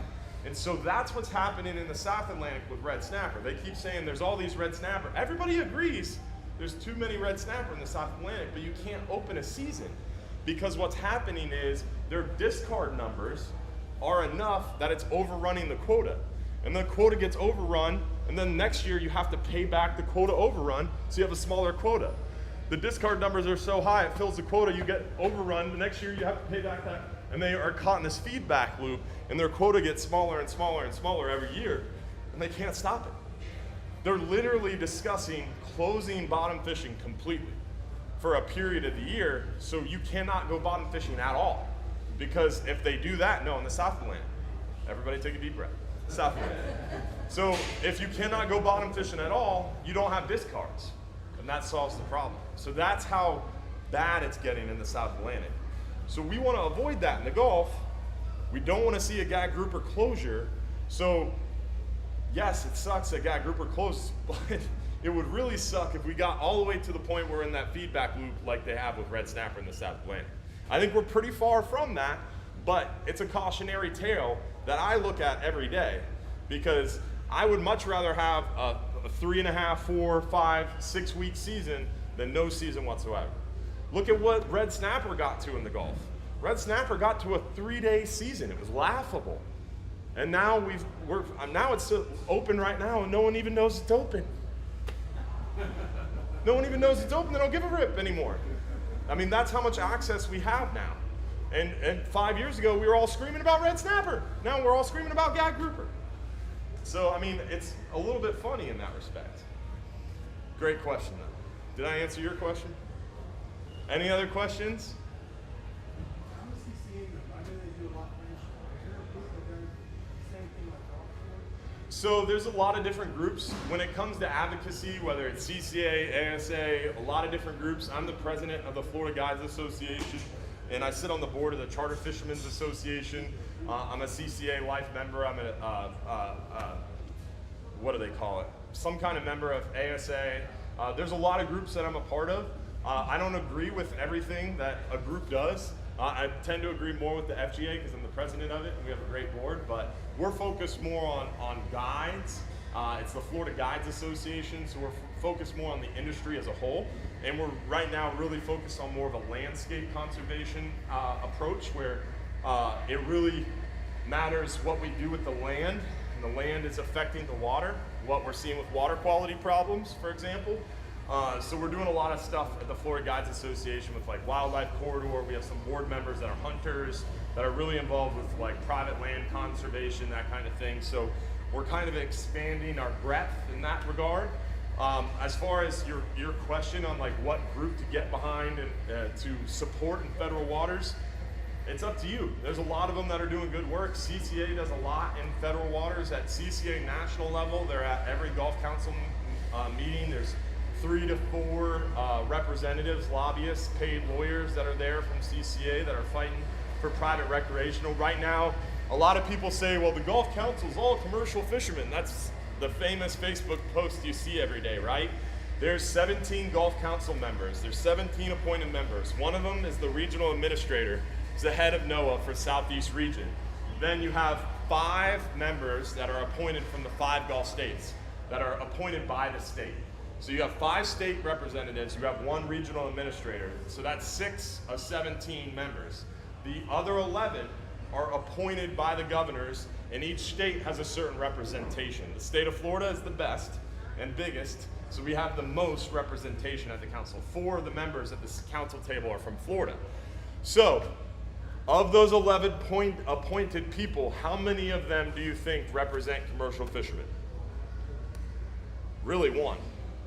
And so that's what's happening in the South Atlantic with red snapper. They keep saying there's all these red snapper. Everybody agrees there's too many red snapper in the South Atlantic, but you can't open a season because what's happening is their discard numbers are enough that it's overrunning the quota. And the quota gets overrun, and then next year you have to pay back the quota overrun, so you have a smaller quota. The discard numbers are so high, it fills the quota, you get overrun, the next year you have to pay back that, and they are caught in this feedback loop, and their quota gets smaller and smaller and smaller every year, and they can't stop it. They're literally discussing closing bottom fishing completely for a period of the year, so you cannot go bottom fishing at all. Because if they do that, no, in the South Atlantic, everybody take a deep breath. South Atlantic. So if you cannot go bottom fishing at all, you don't have discards, and that solves the problem. So that's how bad it's getting in the South Atlantic. So we want to avoid that in the Gulf. We don't want to see a gag grouper closure. So yes, it sucks that gag grouper closes, but it would really suck if we got all the way to the point where we're in that feedback loop like they have with red snapper in the South Atlantic. I think we're pretty far from that, but it's a cautionary tale that I look at every day, because I would much rather have a 3.5, 4, 5, 6 week season than no season whatsoever. Look at what red snapper got to in the Gulf. Red snapper got to a 3-day season. It was laughable. And now now it's open right now, and no one even knows it's open. No one even knows it's open. They don't give a rip anymore. I mean, that's how much access we have now. And 5 years ago, we were all screaming about red snapper. Now we're all screaming about gag grouper. So, I mean, it's a little bit funny in that respect. Great question, though. Did I answer your question? Any other questions? I'm a CCA member. I know they do a lot of national. Is there a group that does the same thing like golf for? So there's a lot of different groups. When it comes to advocacy, whether it's CCA, ASA, a lot of different groups. I'm the president of the Florida Guides Association, and I sit on the board of the Charter Fishermen's Association. I'm a CCA life member. I'm what do they call it? Some kind of member of ASA. There's a lot of groups that I'm a part of. I don't agree with everything that a group does. I tend to agree more with the FGA because I'm the president of it and we have a great board, but we're focused more on guides It's the Florida Guides Association, so we're focused more on the industry as a whole. And we're right now really focused on more of a landscape conservation approach where it really matters what we do with the land, and the land is affecting the water, what we're seeing with water quality problems, for example. So we're doing a lot of stuff at the Florida Guides Association with like wildlife corridor. We have some board members that are hunters that are really involved with like private land conservation, that kind of thing. So we're kind of expanding our breadth in that regard. As far as your question on like what group to get behind and to support in federal waters, it's up to you. There's a lot of them that are doing good work. CCA does a lot in federal waters. At CCA national level, they're at every Gulf Council meeting. There's 3 to 4 representatives, lobbyists, paid lawyers that are there from CCA that are fighting for private recreational. Right now, a lot of people say, well, the Gulf Council is all commercial fishermen. That's the famous Facebook post you see every day, right? There's 17 Gulf Council members. There's 17 appointed members. One of them is the regional administrator. He's the head of NOAA for Southeast region. Then you have 5 members that are appointed from the 5 Gulf states that are appointed by the state. So you have 5 state representatives, you have 1 regional administrator. So that's 6 of 17 members. The other 11 are appointed by the governors, and each state has a certain representation. The state of Florida is the best and biggest, so we have the most representation at the council. 4 of the members at this council table are from Florida. So, of those 11 appointed people, how many of them do you think represent commercial fishermen? Really 1.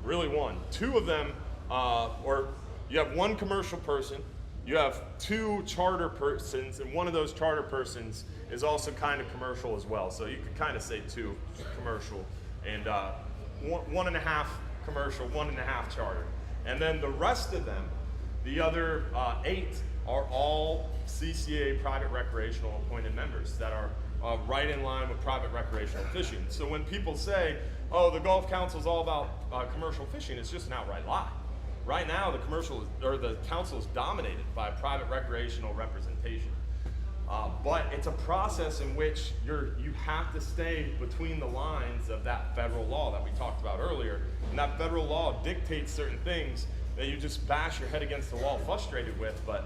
Really 1. 2 of them, or you have 1 commercial person, you have 2 charter persons, and one of those charter persons is also kind of commercial as well. So you could kind of say 2 commercial and 1.5 commercial, 1.5 charter. And then the rest of them, the other 8, are all CCA private recreational appointed members that are right in line with private recreational fishing. So when people say, oh, the Gulf Council is all about commercial fishing, it's just an outright lie. Right now, the council is dominated by private recreational representation. But it's a process in which you have to stay between the lines of that federal law that we talked about earlier. And that federal law dictates certain things that you just bash your head against the wall frustrated with, but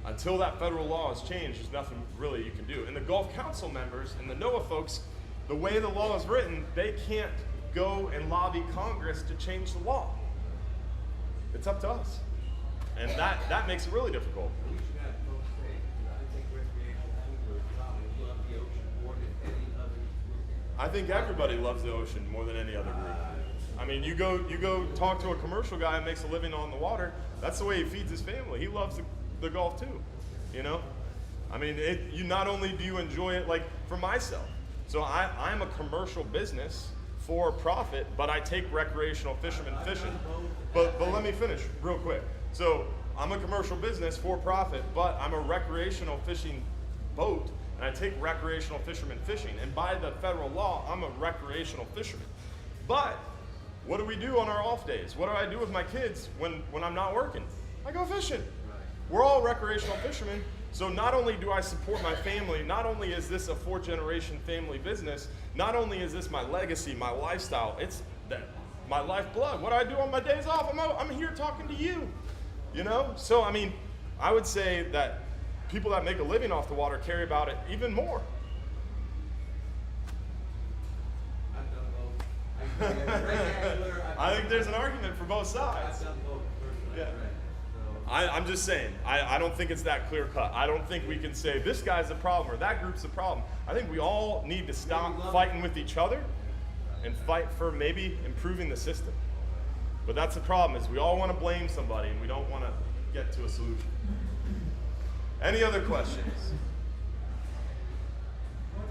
until that federal law is changed, there's nothing really you can do. And the Gulf Council members and the NOAA folks, the way the law is written, they can't go and lobby Congress to change the law. It's up to us. And that makes it really difficult. We should have both say, I think recreational anglers probably love the ocean more than any other group. I think everybody loves the ocean more than any other group. I mean, you go talk to a commercial guy who makes a living on the water, that's the way he feeds his family. He loves the Gulf too, you know? I mean, you not only do you enjoy it, like for myself, so I'm a commercial business for profit, but I take recreational fishermen fishing. But let me finish real quick. So I'm a commercial business for profit, but I'm a recreational fishing boat, and I take recreational fishermen fishing. And by the federal law, I'm a recreational fisherman. But what do we do on our off days? What do I do with my kids when I'm not working? I go fishing. We're all recreational fishermen. So not only do I support my family, not only is this a 4th-generation family business, not only is this my legacy, my lifestyle, it's my lifeblood. What do I do on my days off? I'm here talking to you, you know? So, I mean, I would say that people that make a living off the water care about it even more. I've done both. I think there's an argument for both sides. I've done both personally. Yeah. Right. I'm just saying, I don't think it's that clear cut. I don't think we can say this guy's the problem or that group's the problem. I think we all need to stop fighting with each other and fight for maybe improving the system. But that's the problem, is we all want to blame somebody and we don't want to get to a solution. Any other questions? What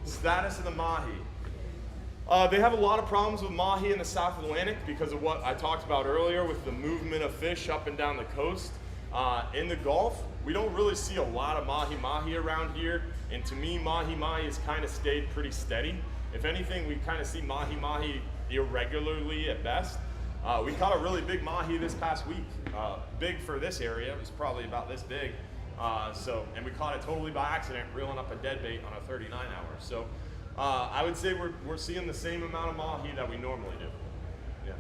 is the Status of the mahi. They have a lot of problems with mahi in the South Atlantic because of what I talked about earlier with the movement of fish up and down the coast. In the Gulf, we don't really see a lot of mahi-mahi around here, and to me, mahi-mahi has kind of stayed pretty steady. If anything, we kind of see mahi-mahi irregularly at best. We caught a really big mahi this past week. Big for this area, it was probably about this big. And we caught it totally by accident, reeling up a dead bait on a 39 hour. So I would say we're seeing the same amount of mahi that we normally do. Yeah.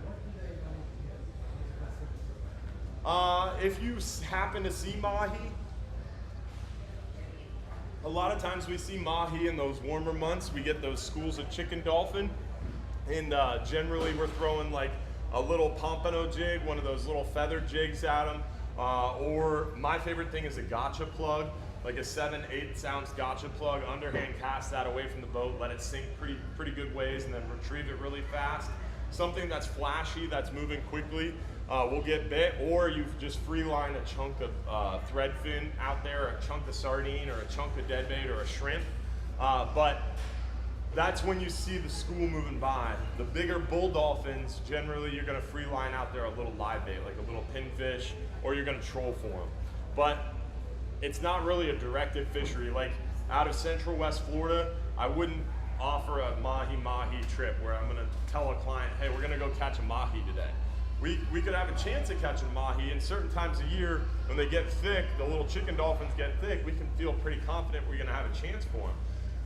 If you happen to see mahi, a lot of times we see mahi in those warmer months. We get those schools of chicken dolphin, and generally we're throwing like a little pompano jig, one of those little feather jigs at them, or my favorite thing is a gotcha plug, like a 7/8 ounce gotcha plug, underhand cast that away from the boat, let it sink pretty good ways, and then retrieve it really fast. Something that's flashy, that's moving quickly, will get bit, or you just free line a chunk of thread fin out there, a chunk of sardine, or a chunk of dead bait, or a shrimp. But that's when you see the school moving by. The bigger bull dolphins, generally you're gonna free line out there a little live bait, like a little pinfish, or you're gonna troll for them. But it's not really a directed fishery. Like out of Central West Florida, I wouldn't offer a mahi-mahi trip where I'm gonna tell a client, hey, we're gonna go catch a mahi today. We could have a chance of catching mahi, and certain times of year when they get thick, the little chicken dolphins get thick, we can feel pretty confident we're gonna have a chance for them.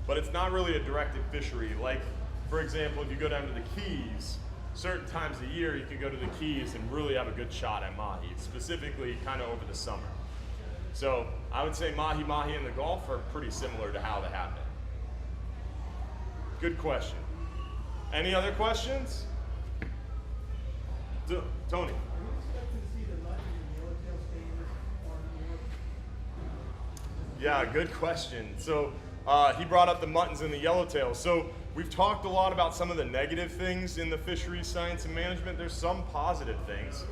But it's not really a directed fishery. Like, for example, if you go down to the Keys, certain times of year you can go to the Keys and really have a good shot at mahi, specifically kind of over the summer. So I would say mahi-mahi in the Gulf are pretty similar to how they happen. Good question. Any other questions? Tony. Are you expecting to see the mutton and yellowtail staters on more? Yeah, good question. So he brought up the muttons and the yellowtails. So we've talked a lot about some of the negative things in the fisheries science and management. There's some positive things.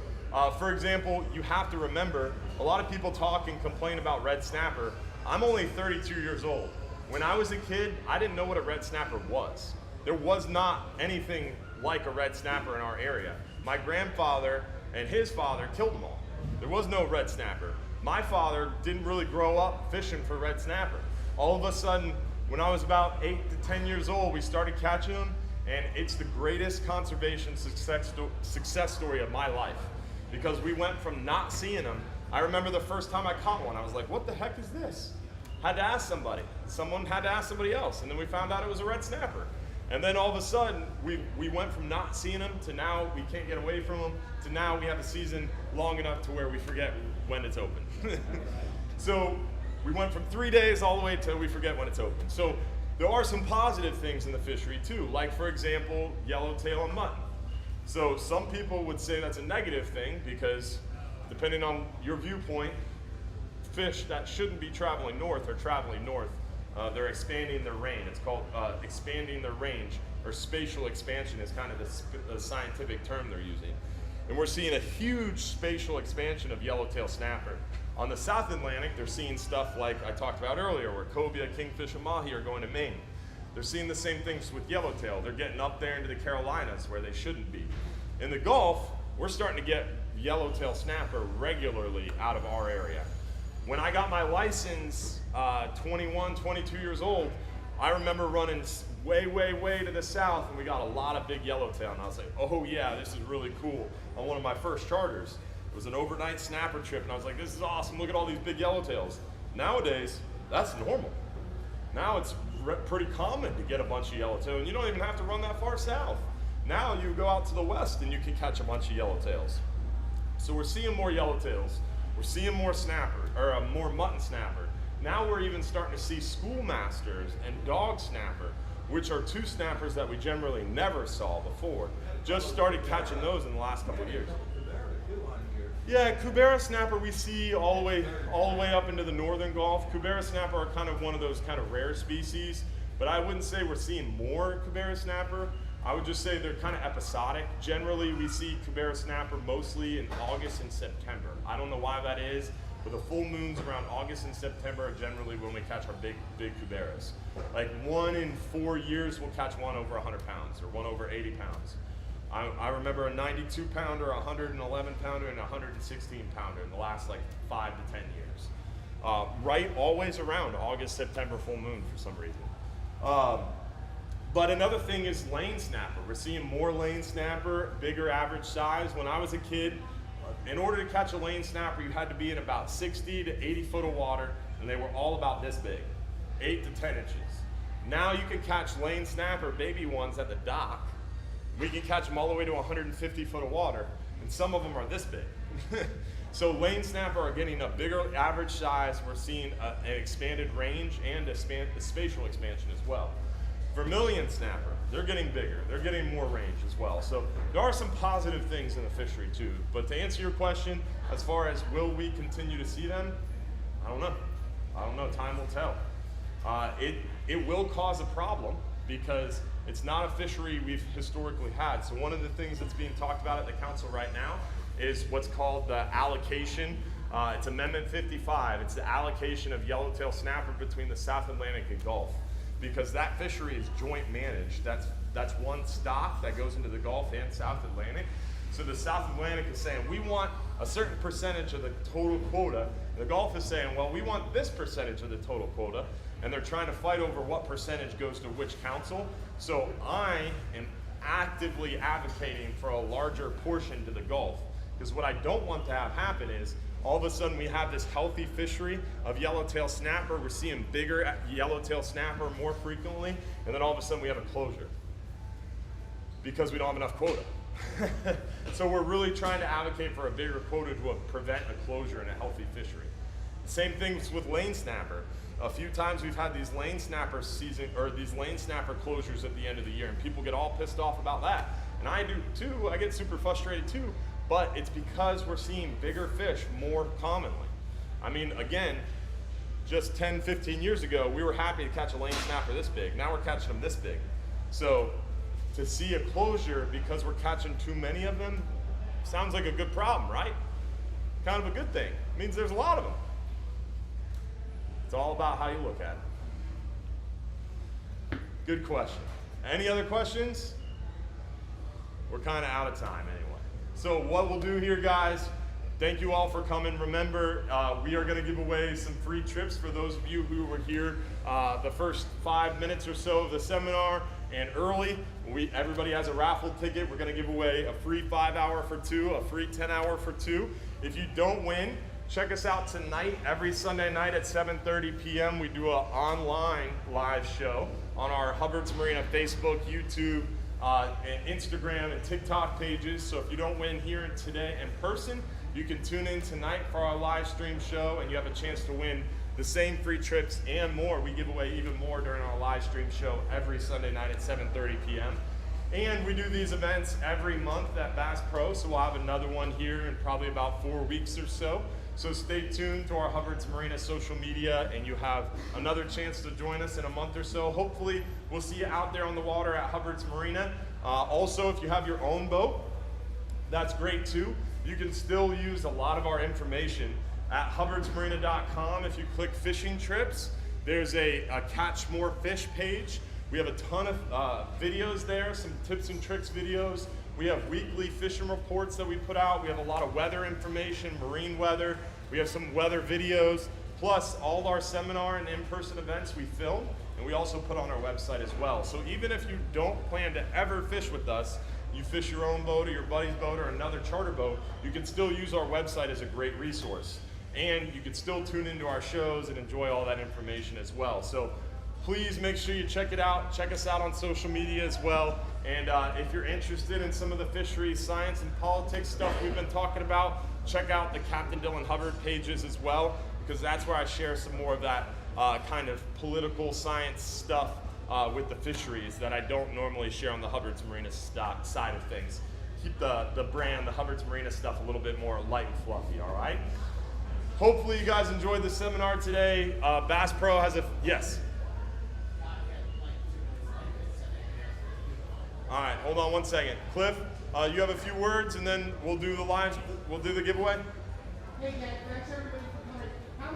For example, you have to remember, a lot of people talk and complain about red snapper. I'm only 32 years old. When I was a kid, I didn't know what a red snapper was. There was not anything like a red snapper in our area. My grandfather and his father killed them all. There was no red snapper. My father didn't really grow up fishing for red snapper. All of a sudden, when I was about 8 to 10 years old, we started catching them, and it's the greatest conservation success story of my life, because we went from not seeing them. I remember the first time I caught one, I was like, what the heck is this? Had to ask somebody. Someone had to ask somebody else, and then we found out it was a red snapper. And then all of a sudden, we went from not seeing them to now we can't get away from them, to now we have a season long enough to where we forget when it's open. So we went from 3 days all the way till we forget when it's open. So there are some positive things in the fishery too, like for example, yellowtail and mutton. So some people would say that's a negative thing because depending on your viewpoint, fish that shouldn't be traveling north are traveling north. They're expanding their range. It's called expanding their range, or spatial expansion is kind of the scientific term they're using. And we're seeing a huge spatial expansion of yellowtail snapper. On the South Atlantic, they're seeing stuff like I talked about earlier, where cobia, kingfish, and mahi are going to Maine. They're seeing the same things with yellowtail. They're getting up there into the Carolinas where they shouldn't be. In the Gulf, we're starting to get yellowtail snapper regularly out of our area. When I got my license, 21, 22 years old, I remember running way, way, way to the south, and we got a lot of big yellowtail, and I was like, oh yeah, this is really cool. On one of my first charters, it was an overnight snapper trip, and I was like, this is awesome, look at all these big yellowtails. Nowadays, that's normal. Now it's pretty common to get a bunch of yellowtail, and you don't even have to run that far south. Now you go out to the west, and you can catch a bunch of yellowtails. So we're seeing more yellowtails. We're seeing more snapper, or more mutton snapper. Now we're even starting to see schoolmasters and dog snapper, which are two snappers that we generally never saw before. Just started catching those in the last couple of years. Yeah, Cubera snapper we see all the way up into the northern Gulf. Cubera snapper are kind of one of those kind of rare species, but I wouldn't say we're seeing more Cubera snapper. I would just say they're kind of episodic. Generally, we see Cubera snapper mostly in August and September. I don't know why that is, but the full moons around August and September are generally when we catch our big Cuberas. Like 1 in 4 years, we'll catch one over 100 pounds or one over 80 pounds. I remember a 92 pounder, a 111 pounder, and a 116 pounder in the last like 5 to 10 years. Right always around August, September full moon for some reason. But another thing is lane snapper. We're seeing more lane snapper, bigger average size. When I was a kid, in order to catch a lane snapper, you had to be in about 60 to 80 foot of water, and they were all about this big, 8 to 10 inches. Now you can catch lane snapper, baby ones at the dock. We can catch them all the way to 150 foot of water, and some of them are this big. So lane snapper are getting a bigger average size. We're seeing an expanded range and a spatial expansion as well. Vermilion snapper, they're getting bigger. They're getting more range as well. So there are some positive things in the fishery too. But to answer your question, as far as will we continue to see them, I don't know. I don't know, time will tell. It will cause a problem because it's not a fishery we've historically had. So one of the things that's being talked about at the council right now is what's called the allocation. It's Amendment 55. It's the allocation of yellowtail snapper between the South Atlantic and Gulf, because that fishery is joint managed. That's one stock that goes into the Gulf and South Atlantic. So the South Atlantic is saying, we want a certain percentage of the total quota. The Gulf is saying, well, we want this percentage of the total quota. And they're trying to fight over what percentage goes to which council. So I am actively advocating for a larger portion to the Gulf. Because what I don't want to have happen is, all of a sudden we have this healthy fishery of yellowtail snapper. We're seeing bigger yellowtail snapper more frequently. And then all of a sudden we have a closure because we don't have enough quota. So we're really trying to advocate for a bigger quota to prevent a closure in a healthy fishery. Same things with lane snapper. A few times we've had these lane snapper season, or these lane snapper closures at the end of the year, and people get all pissed off about that. And I do too, I get super frustrated too, but it's because we're seeing bigger fish more commonly. I mean, again, just 10, 15 years ago, we were happy to catch a lane snapper this big. Now we're catching them this big. So to see a closure because we're catching too many of them sounds like a good problem, right? Kind of a good thing. It means there's a lot of them. It's all about how you look at it. Good question. Any other questions? We're kind of out of time anyway. So what we'll do here, guys, thank you all for coming. Remember, we are going to give away some free trips for those of you who were here the first 5 minutes or so of the seminar and early. Everybody has a raffle ticket. We're going to give away a free 5-hour for 2, a free 10-hour for 2. If you don't win, check us out tonight, every Sunday night at 7:30 p.m. We do an online live show on our Hubbard's Marina Facebook, YouTube, and Instagram and TikTok pages. So if you don't win here today in person, you can tune in tonight for our live stream show, and you have a chance to win the same free trips and more. We give away even more during our live stream show every Sunday night at 7:30 p.m. And we do these events every month at Bass Pro, so we'll have another one here in probably about 4 weeks or so. So stay tuned to our Hubbard's Marina social media, and you have another chance to join us in a month or so. Hopefully, we'll see you out there on the water at Hubbard's Marina. Also, if you have your own boat, that's great too. You can still use a lot of our information at hubbardsmarina.com. If you click fishing trips, there's a catch more fish page. We have a ton of videos there, some tips and tricks videos. We have weekly fishing reports that we put out. We have a lot of weather information, marine weather. We have some weather videos, plus all our seminar and in-person events we film, and we also put on our website as well. So even if you don't plan to ever fish with us, you fish your own boat or your buddy's boat or another charter boat, you can still use our website as a great resource. And you can still tune into our shows and enjoy all that information as well. So please make sure you check it out. Check us out on social media as well. And if you're interested in some of the fisheries, science, and politics stuff we've been talking about, check out the Captain Dylan Hubbard pages as well, because that's where I share some more of that kind of political science stuff with the fisheries that I don't normally share on the Hubbard's Marina side of things. Keep the brand, the Hubbard's Marina stuff a little bit more light and fluffy, all right? Hopefully you guys enjoyed the seminar today. Bass Pro has yes? All right, hold on one second. Cliff, you have a few words, and then we'll do the giveaway. Hey, Dad, thanks everybody for coming. How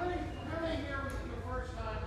many here was your first time